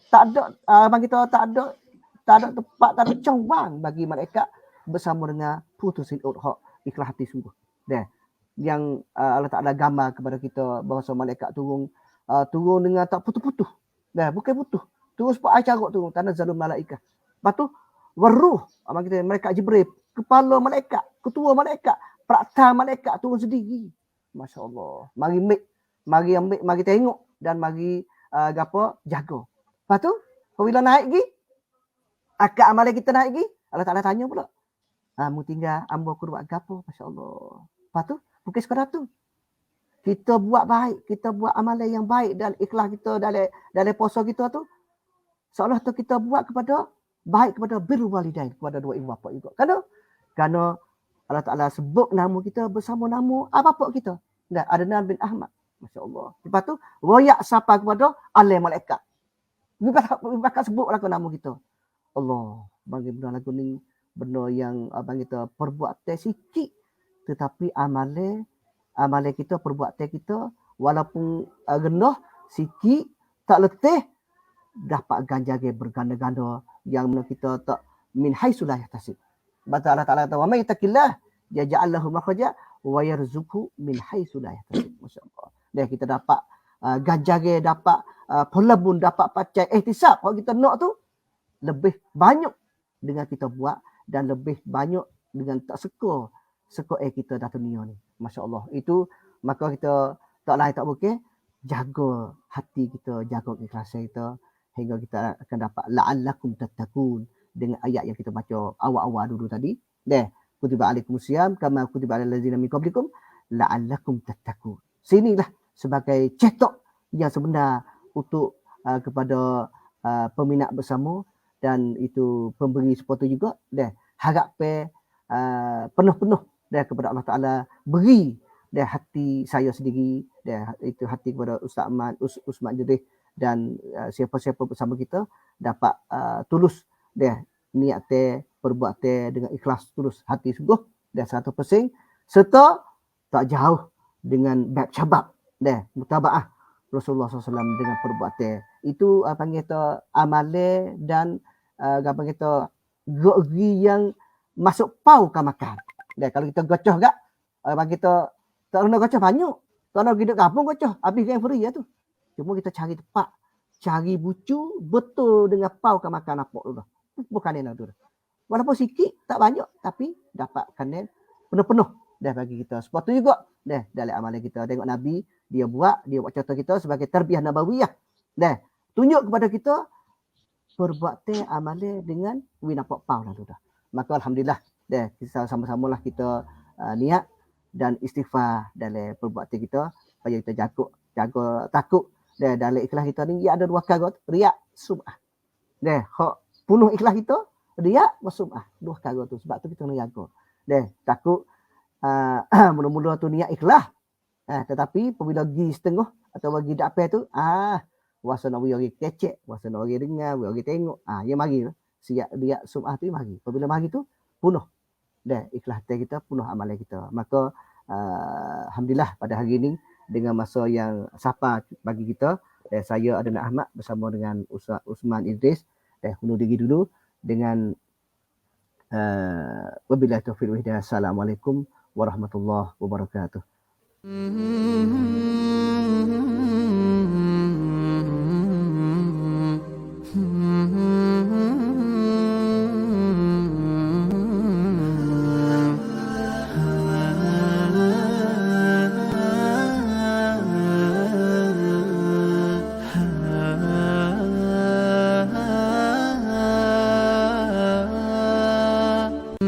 tak ada bagi kita tak ada tempat tak ada cawang bagi malaikat bersama dengan putusin hak ikhlas hati sungguh dan yang Allah Taala gambar kepada kita bahawa malaikat turun dengan tak putus-putus dah bukan putus turun sebab cara turun tanah zalum malaikat lepas tu waruh kita malaikat Jibril kepala malaikat ketua malaikat perakta malaikat turun sendiri. Masya Allah. Mari tengok dan mari jaga. Lepas tu, apabila naik lagi, akad amalan kita naik lagi, Allah Ta'ala tanya pula. Mu tinggal amba aku buat gapo? Masya Allah. Lepas tu, bukan sekadar tu. Kita buat baik, kita buat amalan yang baik dan ikhlas kita dalam puasa kita tu, seolah tu kita buat baik kepada birrul walidain, kepada dua ibu bapa juga. Kerana Allah Ta'ala sebut nama kita bersama nama bapa kita. Dan Adnan bin Ahmad. Masya Allah. Lepas tu, royak sapa kepada alim malaikat. Bakal sebut lagu nama kita. Allah. Bagi benda lagu ni, benda yang abang kita perbuatan sikit. Tetapi amalan kita, perbuatan kita, walaupun rendah, sikit, tak letih, dapat ganjaran berganda-ganda yang mana kita tak min haitsu la yahtasib. Baca Allah Ta'ala kata, wa may yattaqillah yaj'al lahu makhraja wa yarzuqhu min haitsu la yahtasib. Masya-Allah. Dan kita dapat ganjaran, dapat pelabun, dapat pacai ihtisab. Kalau kita nak tu lebih banyak dengan kita buat dan lebih banyak dengan tak seka kita dalam dunia ni. Masya-Allah. Itu maka kita tak lain tak bukan jaga hati kita, jaga keikhlasan kita hingga kita akan dapat la'allakum tattaqun dengan ayat yang kita baca awal-awal dulu tadi. Kutiba alaikumusiyam kama kutiba alal ladzina min qablikum la'allakum tattaqun. Sinilah sebagai cetok yang sebenar untuk kepada peminat bersama dan itu pemberi sepatu juga dan harap penuh-penuh dan kepada Allah Ta'ala beri dan hati saya sendiri dan itu hati kepada Ustaz Ahmad, Usman Jedih dan siapa-siapa bersama kita dapat tulus dia niat perbuat dengan ikhlas tulus hati sungguh dan 100% serta tak jauh dengan bab syabab dan mutabaah Rasulullah SAW dengan perbuatan itu panggil kita amalan dan apa kita gerak yang masuk pau ke makan. Dan kalau kita gocoh gak bagi kita tak kena gocoh banyak. Tak nak hidup kampung gocoh habis yang free ya tu. Cuma kita cari tempat, cari bucu betul dengan pau ke makan apa tu. Bukan dia tu. Walaupun sikit tak banyak tapi dapat kanen penuh-penuh dah bagi kita. Sebab tu juga dah dalam amalan kita tengok Nabi dia buat contoh kita sebagai tarbiyah nabawiyah. Dah tunjuk kepada kita perbuatan amalan dengan winapak pau lah tu dah. Maka alhamdulillah dah kita sama-samalah kita niat dan istighfar dalam perbuatan kita supaya kita jaga takut dah dalam ikhlas kita ni ia ada dua perkara riak sum'ah. Dah hak penuh ikhlas kita riak wasum'ah dua perkara tu sebab tu kita kena jaga. Dah takut mula-mula tu niat ikhlas tetapi apabila pergi setengah atau bagi dapat tu wasa nak orang kecek, wasa nak orang dengar, orang tengok dia mari siap riak sum'ah tu mari. Apabila mari tu penuh dah ikhlas kita penuh amalan kita. Maka alhamdulillah pada hari ini dengan masa yang sapa bagi kita saya Adnan Ahmad bersama dengan Ustaz Usman Idris bunuh diri dulu dengan wabillahi taufiq wal hidayah. Assalamualaikum warahmatullahi wabarakatuh.